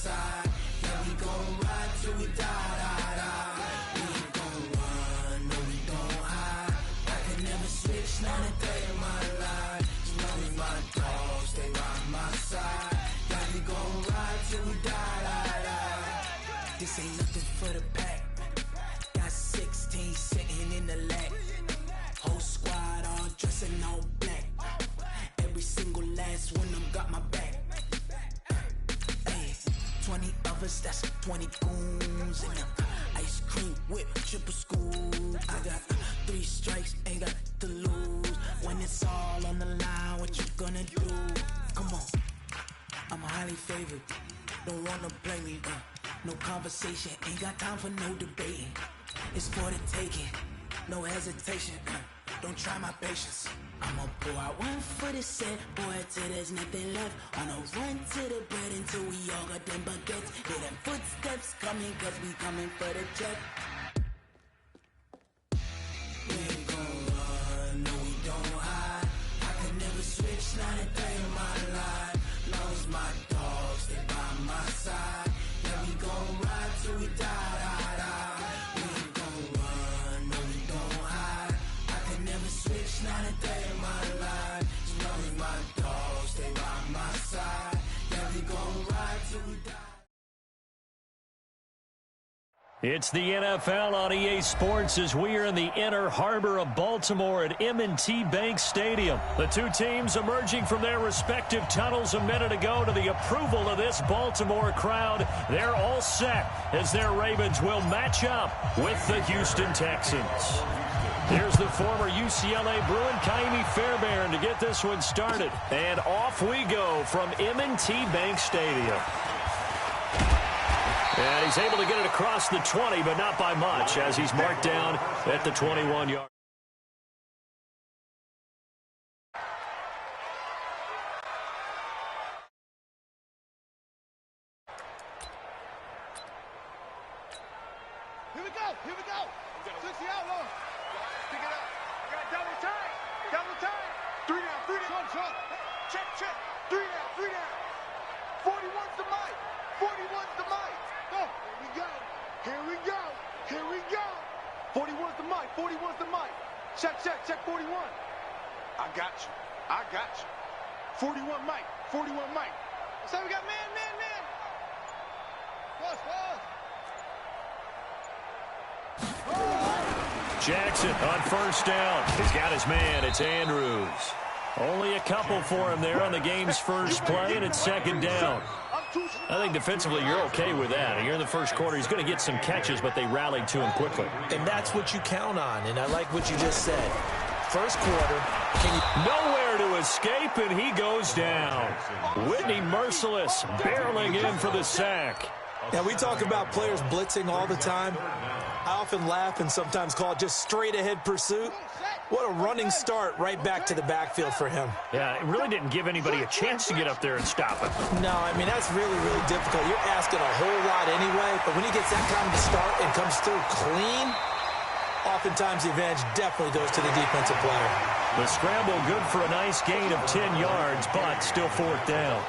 side. Yeah, we gon' ride till we die, die, die. We ain't gon' run, no, we don't hide. I can never switch, not a day in my life. As long as my dogs, they by my side. Yeah, we gon' ride till we die, die, die. This ain't nothing for the pack. Got 16 sitting in the lag. Whole squad all dressing all black. Every single last one of them got my back. Hey, 20 of us, that's 20 goons in them. Ice cream whip, triple scoop. I got 3 strikes, ain't got to lose. When it's all on the line, what you gonna do? Come on, I'm highly favored. Don't wanna play me, no conversation, ain't got time for no debating. It's for the taking, no hesitation. Don't try my patience. I'ma pour out one for the set, boy, till there's nothing left. On a run to the bread until we all got them baguettes. Hear them footsteps coming, cause we coming for the check. We ain't gon' run, no, we don't hide. I can never switch, not a day in my life. Long as my dogs, they by my side. Yeah, we gon' ride till we die, die, die. We ain't gon' run, no, we don't hide. I can never switch, not a day in my life. As long as my dogs, they by my side. Yeah, we gon' ride till we die. It's the NFL on EA Sports as we are in the inner harbor of Baltimore at M&T Bank Stadium. The two teams emerging from their respective tunnels a minute ago to the approval of this Baltimore crowd. They're all set as their Ravens will match up with the Houston Texans. Here's the former UCLA Bruin, Kaimi Fairbairn, to get this one started. And off we go from M&T Bank Stadium. And he's able to get it across the 20, but not by much, as he's marked down at the 21-yard. Here we go, here we go. 60 out, Lord. Stick it up. I got double time, double time. 3 down, shot. Check. 3 down. 41's the mic, 41's the mic. Go, here we go. 41's the mic. Check, 41. I got you. 41 mic. So we got man. Pause. Jackson on first down. He's got his man. It's Andrews. Only a couple for him there on the game's first play, and it's second down. I think defensively you're okay with that. Here in the first quarter, he's going to get some catches, but they rallied to him quickly. And that's what you count on, and I like what you just said. First quarter, nowhere to escape, and he goes down. Whitney Merciless barreling in for the sack. Now, we talk about players blitzing all the time. I often laugh and sometimes call it just straight-ahead pursuit. What a running start right back to the backfield for him. Yeah, it really didn't give anybody a chance to get up there and stop it. No, I mean, that's really, really difficult. You're asking a whole lot anyway, but when he gets that kind of start and comes through clean, oftentimes the advantage definitely goes to the defensive player. The scramble good for a nice gain of 10 yards, but still fourth down.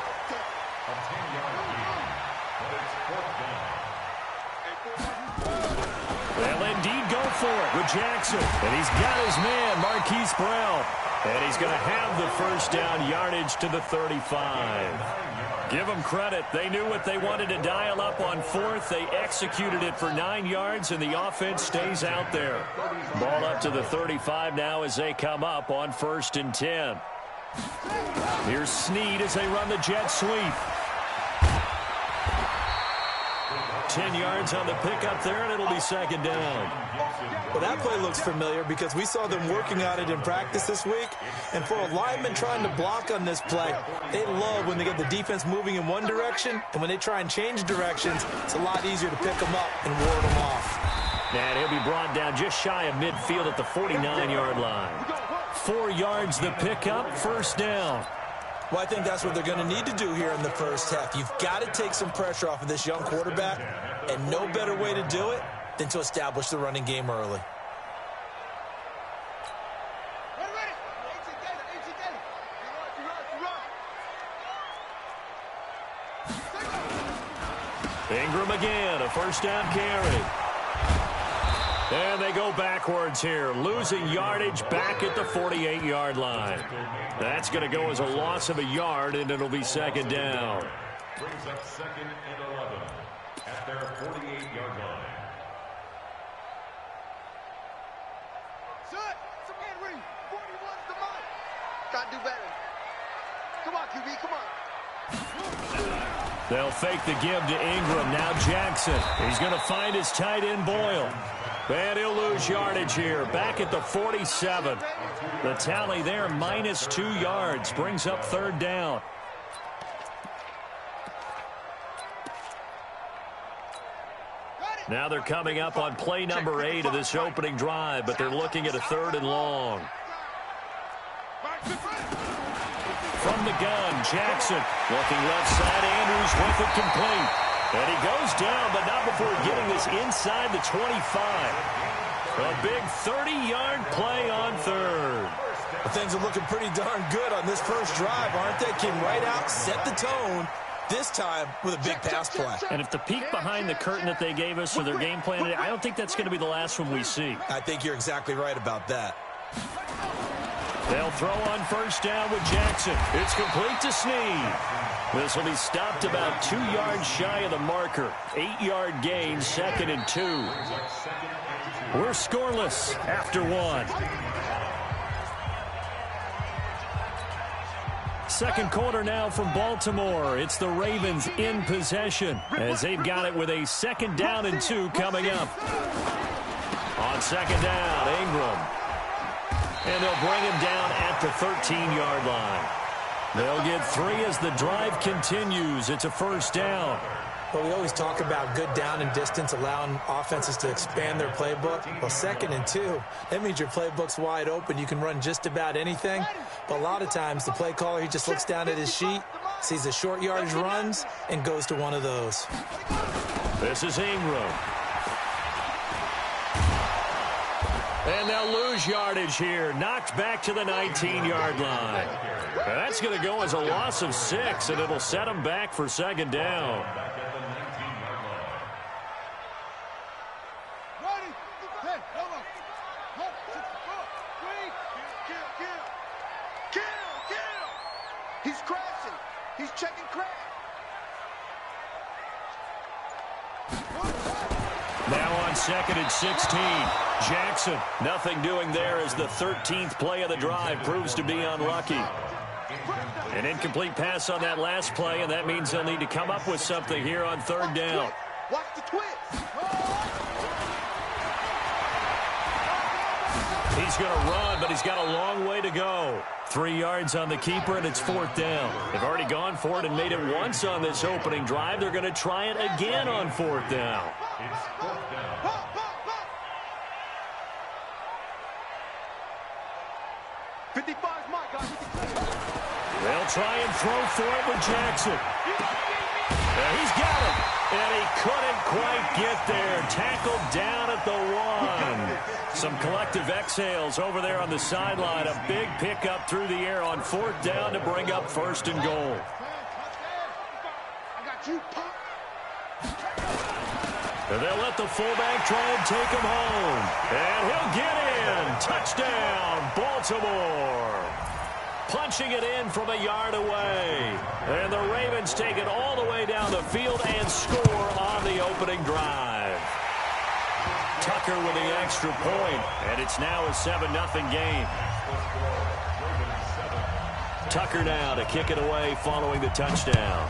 They'll indeed go for it with Jackson. And he's got his man, Marquise Brown. And he's going to have the first down yardage to the 35. Give them credit. They knew what they wanted to dial up on fourth. They executed it for 9 yards, and the offense stays out there. Ball up to the 35 now as they come up on 1st and 10. Here's Snead as they run the jet sweep. 10 yards on the pickup there, and it'll be second down. Well, that play looks familiar because we saw them working on it in practice this week. And for a lineman trying to block on this play, they love when they get the defense moving in one direction, and when they try and change directions, it's a lot easier to pick them up and ward them off. And he'll be brought down just shy of midfield at the 49-yard line. 4 yards the pickup, first down. Well, I think that's what they're going to need to do here in the first half. You've got to take some pressure off of this young quarterback, and no better way to do it than to establish the running game early. Ingram again, a first down carry. And they go backwards here, losing yardage back at the 48-yard line. That's going to go as a loss of a yard, and it'll be second down. Brings up 2nd and 11 at their 48-yard line. Shut! Some Henry! 41's the mark! Gotta do better. Come on, QB, come on. They'll fake the give to Ingram. Now Jackson. He's going to find his tight end Boyle. And he'll lose yardage here. Back at the 47. The tally there, -2 yards. Brings up third down. Now they're coming up on play number 8 of this opening drive, but they're looking at a 3rd and long. From the gun, Jackson looking left side. Andrews with it complete. And he goes down, but not before getting this inside the 25. A big 30-yard play on 3rd. Well, things are looking pretty darn good on this first drive, aren't they? Came right out, set the tone, this time with a big pass play. And if the peek behind the curtain that they gave us for their game plan today, I don't think that's going to be the last one we see. I think you're exactly right about that. They'll throw on first down with Jackson. It's complete to Snead. This will be stopped about 2 yards shy of the marker. 8-yard gain, 2nd and 2. We're scoreless after 1. Second quarter now from Baltimore. It's the Ravens in possession as they've got it with a 2nd down and 2 coming up. On 2nd down, Ingram. And they'll bring him down at the 13-yard line. They'll get 3 as the drive continues. It's a first down. Well, we always talk about good down and distance, allowing offenses to expand their playbook. Well, 2nd and 2, that means your playbook's wide open. You can run just about anything. But a lot of times, the play caller, he just looks down at his sheet, sees the short yardage runs, and goes to one of those. This is Ingram. And they'll lose yardage here. Knocked back to the 19-yard line. That's going to go as a loss of 6, and it'll set them back for 2nd down. He's crashing. He's checking crash. Now on 2nd and 16. Jackson, nothing doing there as the 13th play of the drive proves to be unlucky. An incomplete pass on that last play, and that means they'll need to come up with something here on 3rd down. Watch the twist. He's going to run, but he's got a long way to go. 3 yards on the keeper, and it's 4th down. They've already gone for it and made it once on this opening drive. They're going to try it again on 4th down. It's 4th down. They'll try and throw for it with Jackson. And he's got it. And he couldn't quite get there. Tackled down at the 1. Some collective exhales over there on the sideline. A big pickup through the air on 4th down to bring up 1st and goal. And they'll let the fullback try and take him home. And he'll get in. Touchdown, Baltimore. Punching it in from a yard away. And the Ravens take it all the way down the field and score on the opening drive. Tucker with the extra point, and it's now a 7-0 game. Tucker now to kick it away following the touchdown.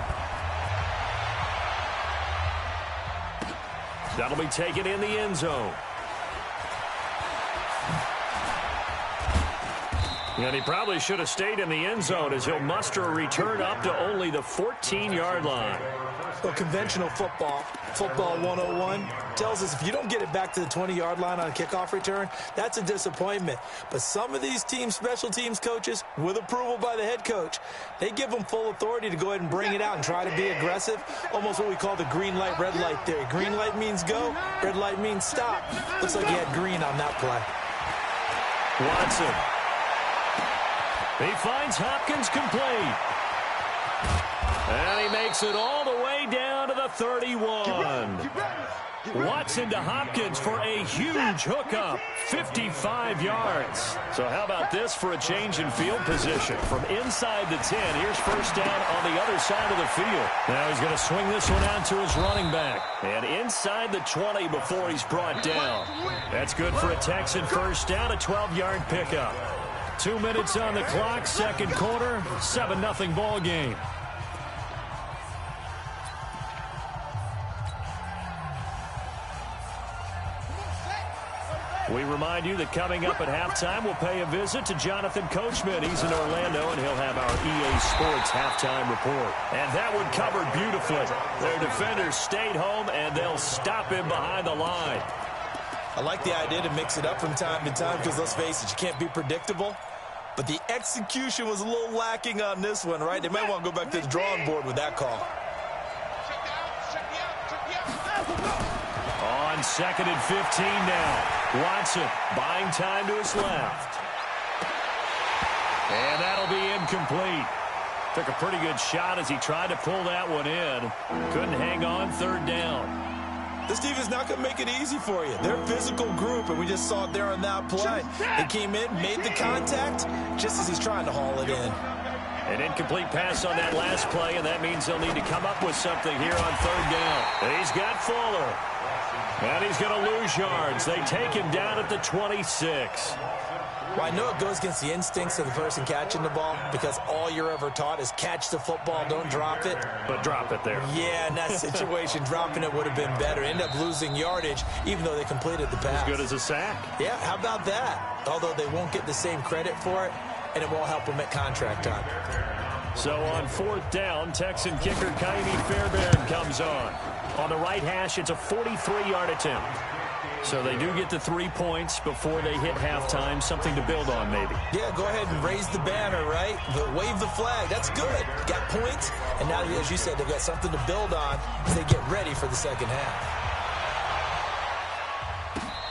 That'll be taken in the end zone. And he probably should have stayed in the end zone as he'll muster a return up to only the 14-yard line. Well, conventional football 101, tells us if you don't get it back to the 20-yard line on a kickoff return, that's a disappointment. But some of these teams, special teams coaches, with approval by the head coach, they give them full authority to go ahead and bring it out and try to be aggressive, almost what we call the green light, red light theory. Green light means go, red light means stop. Looks like he had green on that play. Watson. He finds Hopkins complete. And he makes it all the way down to the the 31. Watson to Hopkins for a huge hookup, 55 yards. So how about this for a change in field position? From inside the 10, here's first down on the other side of the field. Now he's going to swing this one out to his running back. And inside the 20 before he's brought down. That's good for a Texan first down, a 12-yard pickup. 2 minutes on the clock, second quarter, 7-0 ball game. We remind you that coming up at halftime, we'll pay a visit to Jonathan Coachman. He's in Orlando, and he'll have our EA Sports halftime report. And that one covered beautifully. Their defenders stayed home, and they'll stop him behind the line. I like the idea to mix it up from time to time because, let's face it, you can't be predictable. But the execution was a little lacking on this one, right? They might want to go back to the drawing board with that call. On 2nd and 15 now. Watson buying time to his left. And that'll be incomplete. Took a pretty good shot as he tried to pull that one in. Couldn't hang on, third down. This team is not going to make it easy for you. They're a physical group, and we just saw it there on that play. He came in, made the contact, just as he's trying to haul it in. An incomplete pass on that last play, and that means they'll need to come up with something here on third down. He's got Fuller. And he's going to lose yards. They take him down at the 26. Well, I know it goes against the instincts of the person catching the ball because all you're ever taught is catch the football, don't drop it. But drop it there. Yeah, in that situation, dropping it would have been better. End up losing yardage, even though they completed the pass. As good as a sack. Yeah, how about that? Although they won't get the same credit for it, and it won't help them at contract time. So on fourth down, Texan kicker Kaimi Fairbairn comes on. On the right hash, it's a 43-yard attempt. So they do get the 3 points before they hit halftime, something to build on maybe. Yeah, go ahead and raise the banner, right? Wave the flag. That's good. Got points, and now, as you said, they've got something to build on as they get ready for the second half.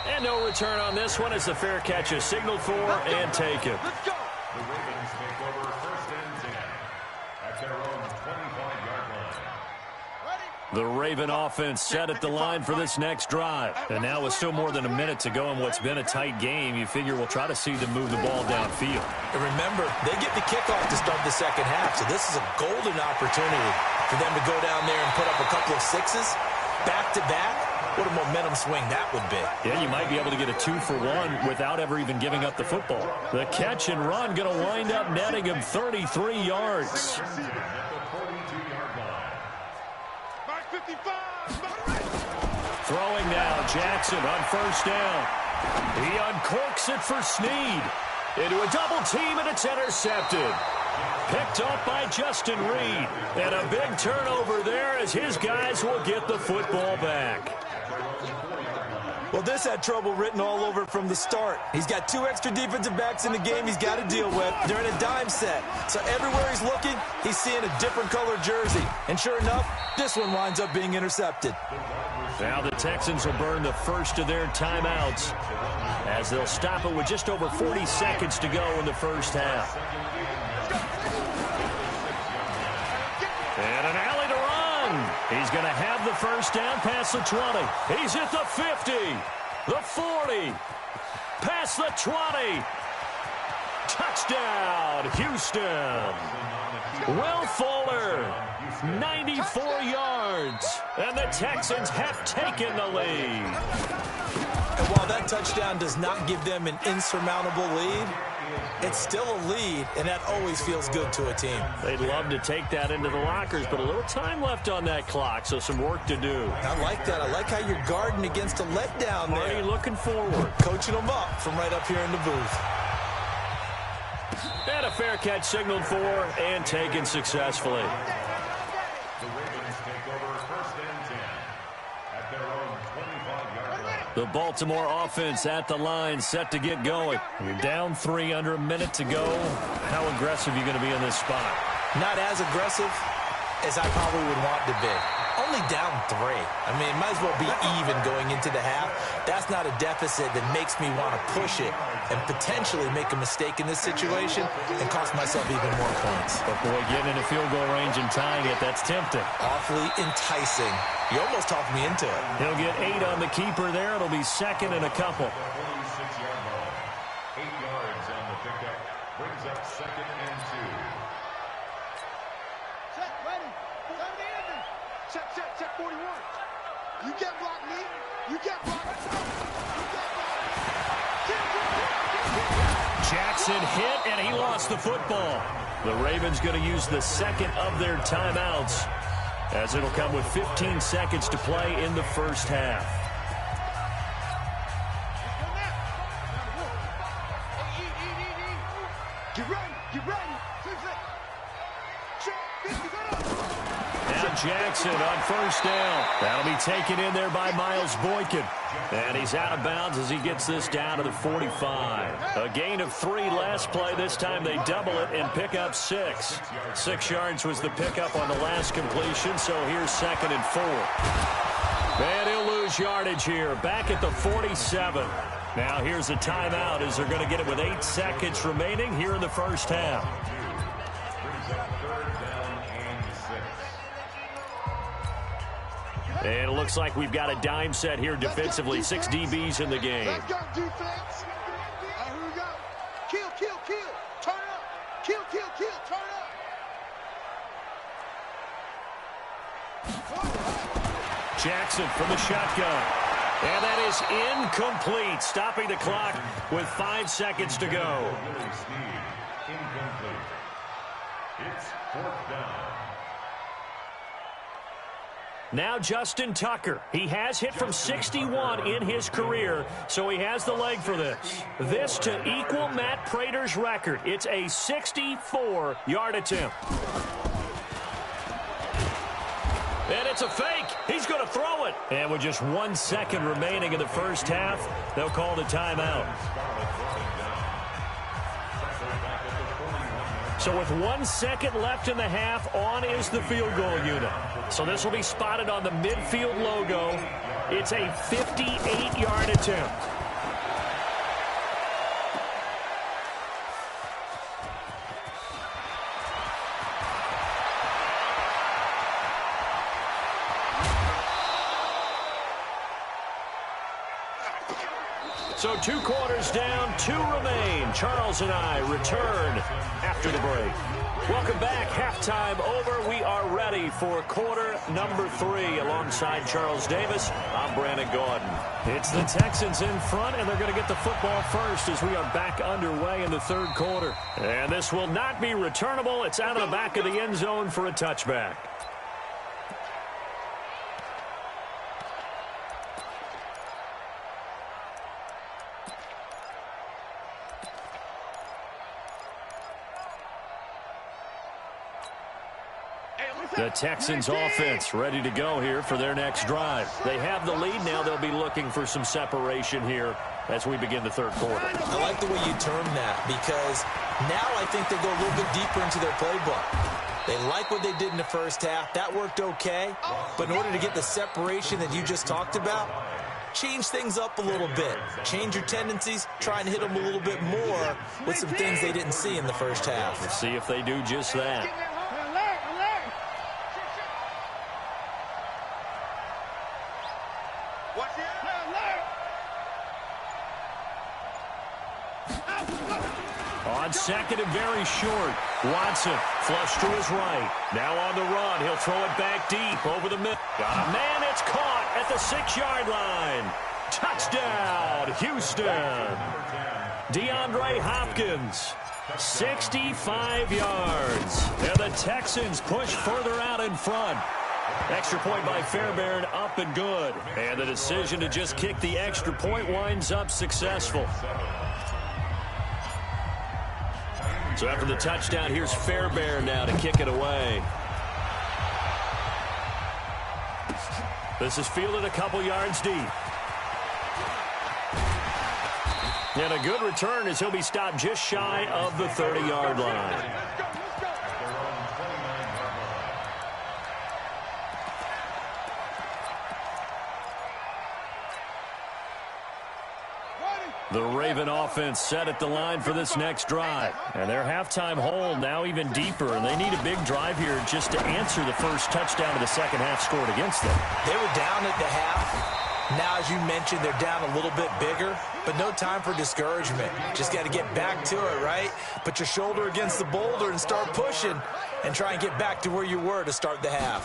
And no return on this one as the fair catch is signaled for and taken. Let's go. The Ravens take over first and 10 at their own 25-yard line. The Raven offense set at the line for this next drive. And now with still more than a minute to go in what's been a tight game, you figure we'll try to see them move the ball downfield. And remember, they get the kickoff to start the second half, so this is a golden opportunity for them to go down there and put up a couple of sixes back-to-back. What a momentum swing that would be. Yeah, you might be able to get a 2-for-1 without ever even giving up the football. The catch and run going to wind up netting him 33 yards. Throwing now, Jackson on first down. He uncorks it for Snead. Into a double team, and it's intercepted. Picked up by Justin Reed. And a big turnover there as his guys will get the football back. Well, this had trouble written all over it from the start. He's got 2 extra defensive backs in the game he's got to deal with. They're in a dime set. So everywhere he's looking, he's seeing a different color jersey. And sure enough, this one winds up being intercepted. Now the Texans will burn the first of their timeouts as they'll stop it with just over 40 seconds to go in the first half. And an alley to run. He's going to have the first down past the 20. He's at the 50, the 40, past the 20. Touchdown, Houston. Will Fuller, 94 yards, and the Texans have taken the lead. And while that touchdown does not give them an insurmountable lead, it's still a lead, and that always feels good to a team. They'd love to take that into the lockers, but a little time left on that clock, so some work to do. I like that. I like how you're guarding against a letdown there. Already looking forward. Coaching them up from right up here in the booth. And a fair catch signaled for and taken successfully. The Ravens take over first and 10 at their own 25-yard line. The Baltimore offense at the line, set to get going. You're down 3 under a minute to go. How aggressive are you going to be in this spot? Not as aggressive as I probably would want to be. Only down 3. I mean, it might as well be even going into the half. That's not a deficit that makes me want to push it and potentially make a mistake in this situation and cost myself even more points. But boy, getting into field goal range and tying it, that's tempting. Awfully enticing. You almost talked me into it. He'll get 8 on the keeper there. It'll be second and a couple. 46-yard line. 8 yards on the pickup. Brings up second and 2. Set, ready. Turn the ending. Check 41. You can't block me. You can't block me. You can't block me. Jackson hit, and he lost the football. The Ravens going to use the second of their timeouts, as it'll come with 15 seconds to play in the first half. Get ready. Get ready. Check. 50, go. Now Jackson on first down. That'll be taken in there by Miles Boykin. And he's out of bounds as he gets this down to the 45. A gain of 3 last play. This time they double it and pick up 6. 6 yards was the pickup on the last completion, so here's second and 4. And he'll lose yardage here. Back at the 47. Now here's a timeout as they're going to get it with 8 seconds remaining here in the first half. Brings up third down and 6. And it looks like we've got a dime set here defensively. 6 DBs in the game. Let's go, defense. All right, here we go. Kill. Turn up. Kill. Turn up. Jackson from the shotgun. And that is incomplete, stopping the clock with 5 seconds to go. Incomplete. It's 4th down. Now Justin Tucker. He has hit from 61 in his career, so he has the leg for this. This to equal Matt Prater's record. It's a 64-yard attempt. And it's a fake. He's going to throw it. And with just 1 second remaining in the first half, they'll call the timeout. So with 1 second left in the half, on is the field goal unit. So this will be spotted on the midfield logo. It's a 58-yard attempt. So 2 quarters down, 2 remain. Charles and I return after the break. Welcome back. Halftime over. We are ready for quarter number 3. Alongside Charles Davis, I'm Brandon Gordon. It's the Texans in front, and they're going to get the football first as we are back underway in the third quarter. And this will not be returnable. It's out of the back of the end zone for a touchback. The Texans offense ready to go here for their next drive. They have the lead now. They'll be looking for some separation here as we begin the third quarter. I like the way you term that, because now I think they go a little bit deeper into their playbook. They like what they did in the first half. That worked okay. But in order to get the separation that you just talked about, change things up a little bit. Change your tendencies. Try and hit them a little bit more with some things they didn't see in the first half. Let's see if they do just that. On second and very short, Watson flush to his right. Now on the run, he'll throw it back deep over the middle. Got a man, it's caught at the 6-yard line. Touchdown, Houston. DeAndre Hopkins, 65 yards. And the Texans push further out in front. Extra point by Fairbairn, up and good. And the decision to just kick the extra point winds up successful. So after the touchdown, here's Fairbairn now to kick it away. This is fielded a couple yards deep. And a good return as he'll be stopped just shy of the 30-yard line. The Raven offense set at the line for this next drive. And their halftime hole now even deeper, and they need a big drive here just to answer the first touchdown of the second half scored against them. They were down at the half. Now, as you mentioned, they're down a little bit bigger, but no time for discouragement. Just got to get back to it, right? Put your shoulder against the boulder and start pushing and try and get back to where you were to start the half.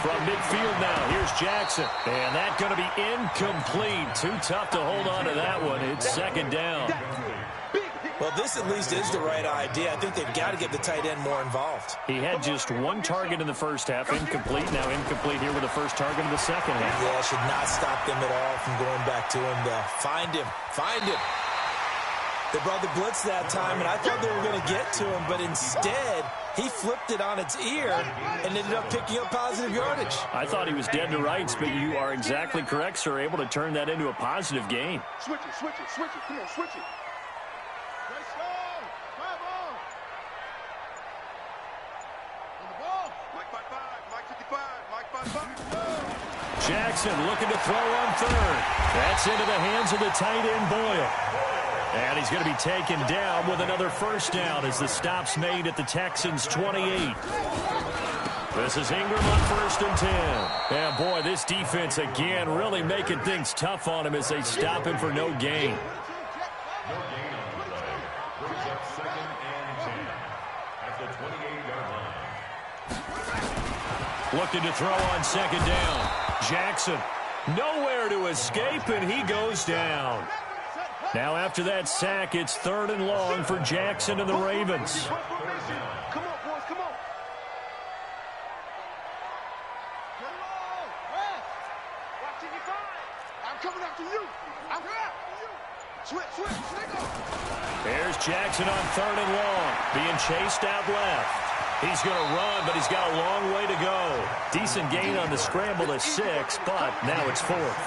From midfield now, here's Jackson. And that's going to be incomplete. Too tough to hold on to that one. It's second down. Well, this at least is the right idea. I think they've got to get the tight end more involved. He had just one target in the first half, incomplete. Now incomplete here with the first target of the second half. Yeah, should not stop them at all from going back to him to find him. Find him. They brought the blitz that time, and I thought they were going to get to him, but instead, he flipped it on its ear and ended up picking up positive yardage. I thought he was dead to rights, but you are exactly correct, sir. Able to turn that into a positive gain. Switch it, switch it, switch it. Come on, switch it. Let's go. Come on. On the ball. Mike by 5, Mike 55, Mike by 5. Jackson looking to throw on third. That's into the hands of the tight end, Boyle. And he's going to be taken down with another first down as the stop's made at the Texans' 28. This is Ingram on 1st and 10. And boy, this defense again really making things tough on him as they stop him for no gain. No gain on the play. Brings up 2nd and 10 at the 28-yard line. Looking to throw on 2nd down. Jackson nowhere to escape, and he goes down. Now after that sack, it's 3rd and long for Jackson and the Ravens. Come on, boys, come on. Come on, rest. Watching you find. I'm coming after you. I'm coming after you. Switch, nigga. There's Jackson on 3rd and long, being chased out left. He's going to run, but he's got a long way to go. Decent gain on the scramble to 6, but now it's 4th.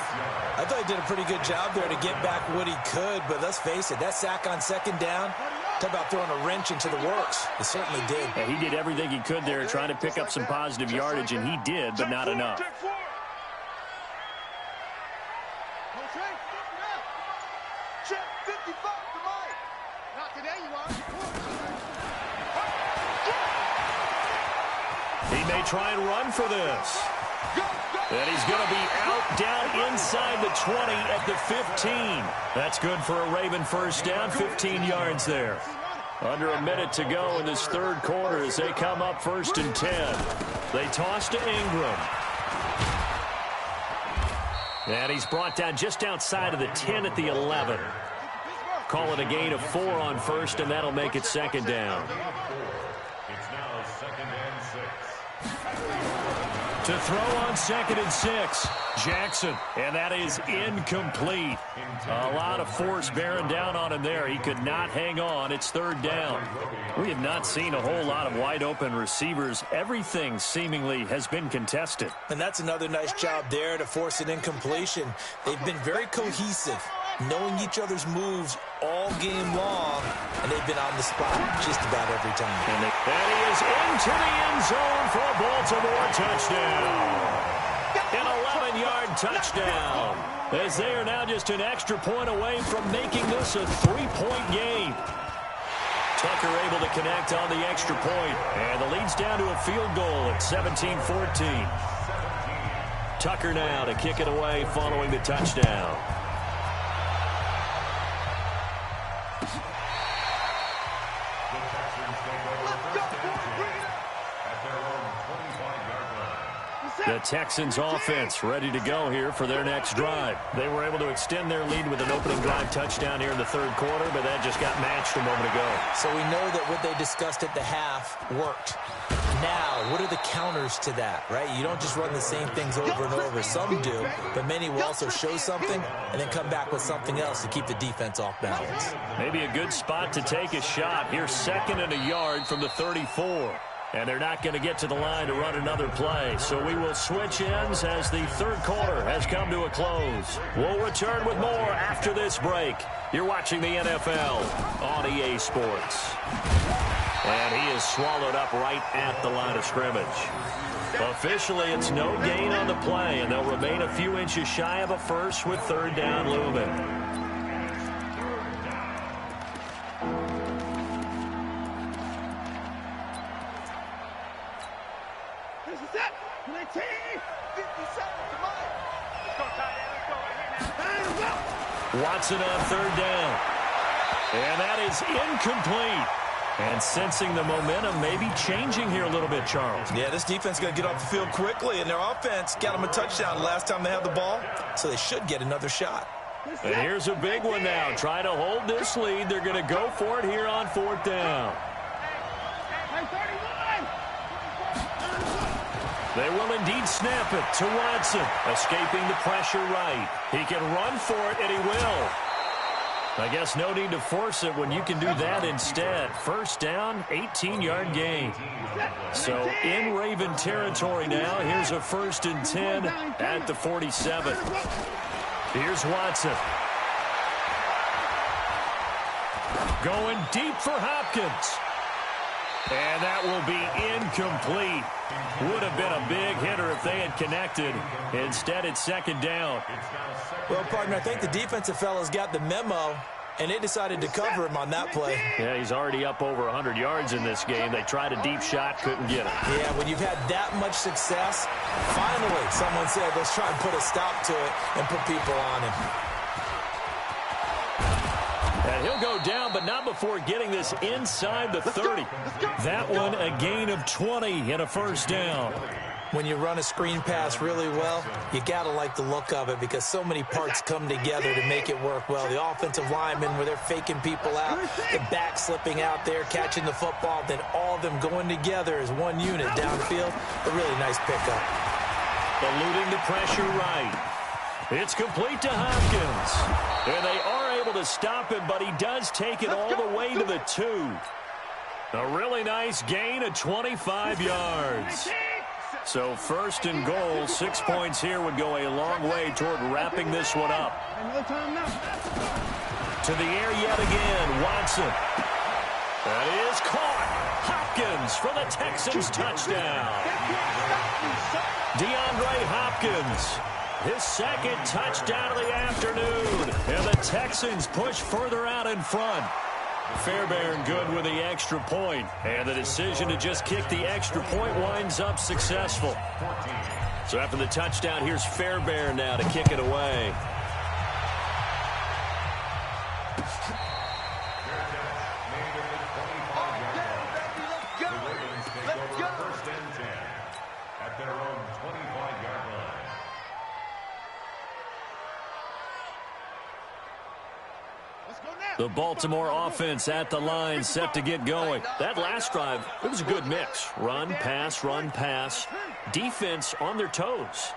I thought he did a pretty good job there to get back what he could, but let's face it, that sack on 2nd down, talk about throwing a wrench into the works. It certainly did. Yeah, he did everything he could there trying to pick up some positive yardage, and he did, but not enough. Check 55 to Mike. Not today, you are. He may try and run for this. And he's going to be out down inside the 20 at the 15. That's good for a Raven first down, 15 yards there. Under a minute to go in this 3rd quarter as they come up 1st and 10. They toss to Ingram. And he's brought down just outside of the 10 at the 11. Call it a gain of 4 on 1st, and that'll make it 2nd down. It's now 2nd and 6. To throw on 2nd and 6, Jackson, and that is incomplete. A lot of force bearing down on him there. He could not hang on. It's 3rd down. We have not seen a whole lot of wide open receivers. Everything seemingly has been contested. And that's another nice job there to force an incompletion. They've been very cohesive, knowing each other's moves all game long, and they've been on the spot just about every time. And he is into the end zone for a Baltimore touchdown. An 11-yard touchdown. As they are now just an extra point away from making this a 3-point game. Tucker able to connect on the extra point, and the lead's down to a field goal at 17-14. Tucker now to kick it away following the touchdown. The Texans offense ready to go here for their next drive. They were able to extend their lead with an opening drive touchdown here in the 3rd quarter, but that just got matched a moment ago. So we know that what they discussed at the half worked. Now, what are the counters to that, right? You don't just run the same things over and over. Some do, but many will also show something and then come back with something else to keep the defense off balance. Maybe a good spot to take a shot. Here's 2nd and a yard from the 34. And they're not going to get to the line to run another play. So we will switch ends as the 3rd quarter has come to a close. We'll return with more after this break. You're watching the NFL on EA Sports. And he is swallowed up right at the line of scrimmage. Officially, it's no gain on the play, and they'll remain a few inches shy of a first with 3rd down looming. Watson on third down. And that is incomplete. And sensing the momentum maybe changing here a little bit, Charles. Yeah, this defense is going to get off the field quickly, and their offense got them a touchdown last time they had the ball, so they should get another shot. And here's a big one now. Trying to hold this lead. They're going to go for it here on fourth down. They will indeed snap it to Watson. Escaping the pressure right. He can run for it, and he will. I guess no need to force it when you can do that instead. First down, 18-yard gain. So in Raven territory now. Here's a 1st and 10 at the 47. Here's Watson. Going deep for Hopkins. And that will be incomplete. Would have been a big hitter if they had connected. Instead, it's 2nd down. Well, partner, I think the defensive fellas got the memo, and they decided to cover him on that play. Yeah, he's already up over 100 yards in this game. They tried a deep shot, couldn't get it. Yeah, when you've had that much success, finally someone said, let's try and put a stop to it and put people on him. And he'll go down, but not before getting this inside the 30. That one a gain of 20 and a 1st down. When you run a screen pass really well, you got to like the look of it because so many parts come together to make it work well. The offensive linemen, where they're faking people out, the back slipping out there, catching the football, then all of them going together as one unit downfield. A really nice pickup. Eluding the pressure right. It's complete to Hopkins. And they are able to stop him, but he does take it all the way to the 2. A really nice gain of 25 yards. So 1st and goal, 6 points here would go a long way toward wrapping this one up. To the air yet again, Watson. That is caught. Hopkins for the Texans touchdown. DeAndre Hopkins. His 2nd touchdown of the afternoon. And the Texans push further out in front. Fairbairn good with the extra point. And the decision to just kick the extra point winds up successful. So after the touchdown, here's Fairbairn now to kick it away. The Baltimore offense at the line, set to get going. That last drive, it was a good mix. Run, pass, defense on their toes.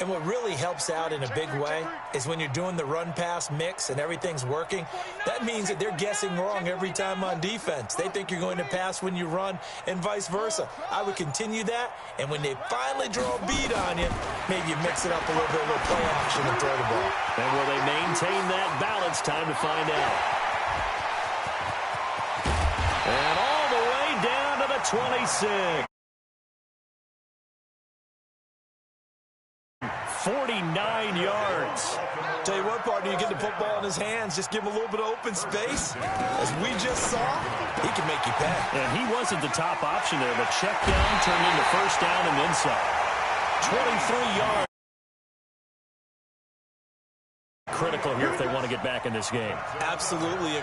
And what really helps out in a big way is when you're doing the run-pass mix and everything's working, that means that they're guessing wrong every time on defense. They think you're going to pass when you run and vice versa. I would continue that, and when they finally draw a beat on you, maybe you mix it up a little bit, a little play action and throw the ball. And will they maintain that balance? Time to find out. And all the way down to the 26. 49 yards. Tell you what, partner, you get the football in his hands, just give him a little bit of open space. As we just saw, he can make you pay. And he wasn't the top option there, but check down turned into 1st down and inside. 23 yards. Critical here if they want to get back in this game. Absolutely.